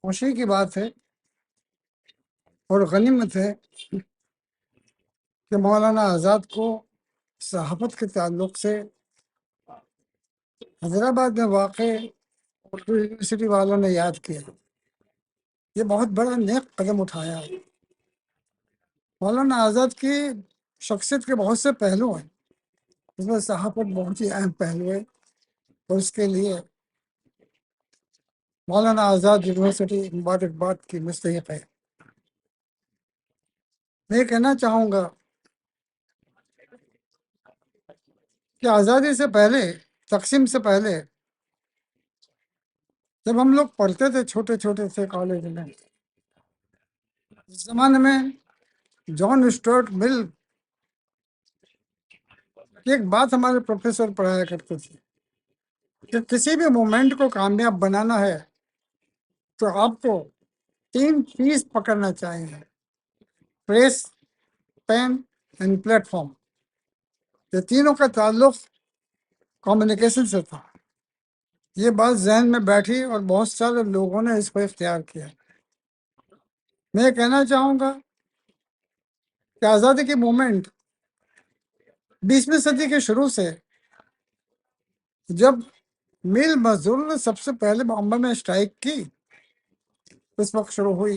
خوشی کی بات ہے اور غنیمت ہے کہ مولانا آزاد کو صحافت کے تعلق سے حیدرآباد میں واقع اردو یونیورسٹی والوں نے یاد کیا۔ یہ بہت بڑا نیک قدم اٹھایا ہے۔ مولانا آزاد کی شخصیت کے بہت سے پہلو ہیں، اس میں صحافت بہت ہی اہم پہلو ہے، اور اس کے لیے مولانا آزاد یونیورسٹی مبارکباد کی مستحق ہے۔ میں یہ کہنا چاہوں گا کہ آزادی سے پہلے، تقسیم سے پہلے، جب ہم لوگ پڑھتے تھے چھوٹے چھوٹے تھے کالج میں، اس زمانے میں جان اسٹورٹ مل کی ایک بات ہمارے پروفیسر پڑھایا کرتے تھے کہ کسی بھی مومنٹ کو کامیاب بنانا ہے تو آپ کو 3 چیز پکڑنا چاہیے: press, pen and platform. یہ تینوں کا تعلق کمیونیکیشن سے تھا۔ یہ بات ذہن میں بیٹھی اور بہت سارے لوگوں نے اس کو اختیار کیا۔ میں یہ کہنا چاہوں گا کہ آزادی کی مومنٹ 20ویں صدی کے شروع سے، جب میل مزدوروں نے سب سے پہلے بامبے میں اسٹرائک کی، اس وقت شروع ہوئی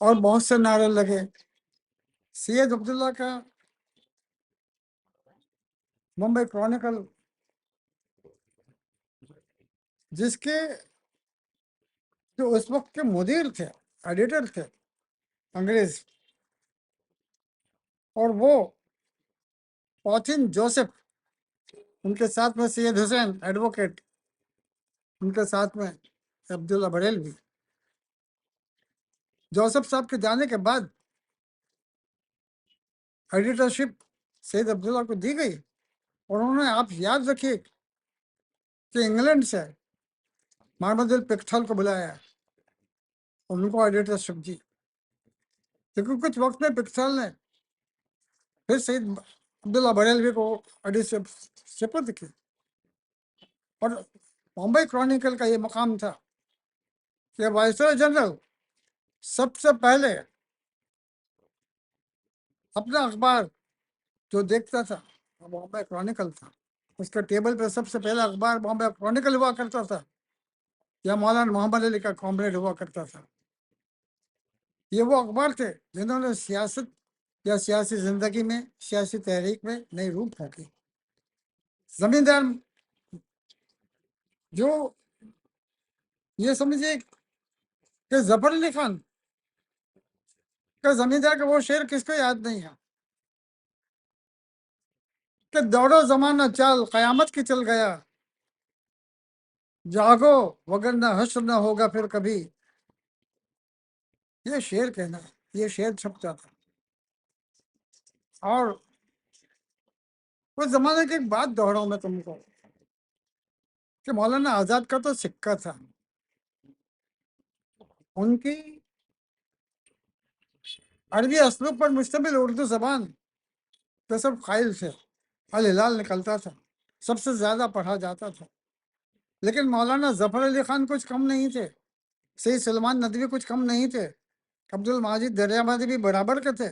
اور بہت سے نعرے لگے۔ سید عبداللہ کا بمبئی کرونیکل، جس کے جو اس وقت کے مدیر تھے، ایڈیٹر تھے انگریز، اور وہ پوتھین جوسف، ان کے ساتھ میں سید حسین ایڈوکیٹ، ان کے ساتھ میں عبداللہ بریلوی۔ جوسف صاحب کے جانے کے بعد ایڈیٹرشپ سید عبداللہ کو دی گئی، اور انہوں نے، آپ یاد رکھیے کہ انگلینڈ سے محمد الپکٹھل کو بلایا اور ان کو ایڈیٹرشپ دی، لیکن کچھ وقت میں پکٹھل نے پھر سید عبداللہ بریلوی کو ایڈیٹرشپ سپرد کی، اور بمبئی کرونیکل کا یہ مقام تھا کہ وائسرائے جنرل سب سے پہلے اپنا اخبار جو دیکھتا تھا وہ بمبئی کرونیکل تھا۔ اس کے ٹیبل پہ سب سے پہلا اخبار بمبئی کرونیکل ہوا کرتا تھا، یا مولانا محمد علی کا کامریڈ ہوا کرتا تھا۔ یہ وہ اخبار تھے جنہوں نے سیاست یا سیاسی زندگی میں، سیاسی تحریک میں نئی روح پھونکی۔ زمیندار جو، یہ سمجھیے کہ ظفر علی خان کا زمیندار کا وہ شعر کس کو یاد نہیں ہے کہ دوڑو زمانہ چال قیامت کی چل گیا، جاگو وگرنہ حشر نہ ہوگا پھر کبھی۔ یہ شعر کہنا، یہ شعر چھپتا تھا۔ اور اس زمانے کی ایک بات دوہراؤں میں تم کو کہ مولانا آزاد کا تو سکہ تھا، ان کی عربی اسلوب پر مشتمل اردو زبان کے سب قائل تھے، الہلال نکلتا تھا، سب سے زیادہ پڑھا جاتا تھا۔ لیکن مولانا ظفر علی خان کچھ کم نہیں تھے، سید سلمان ندوی کچھ کم نہیں تھے، عبد الماجد دریابادی بھی برابر کے تھے،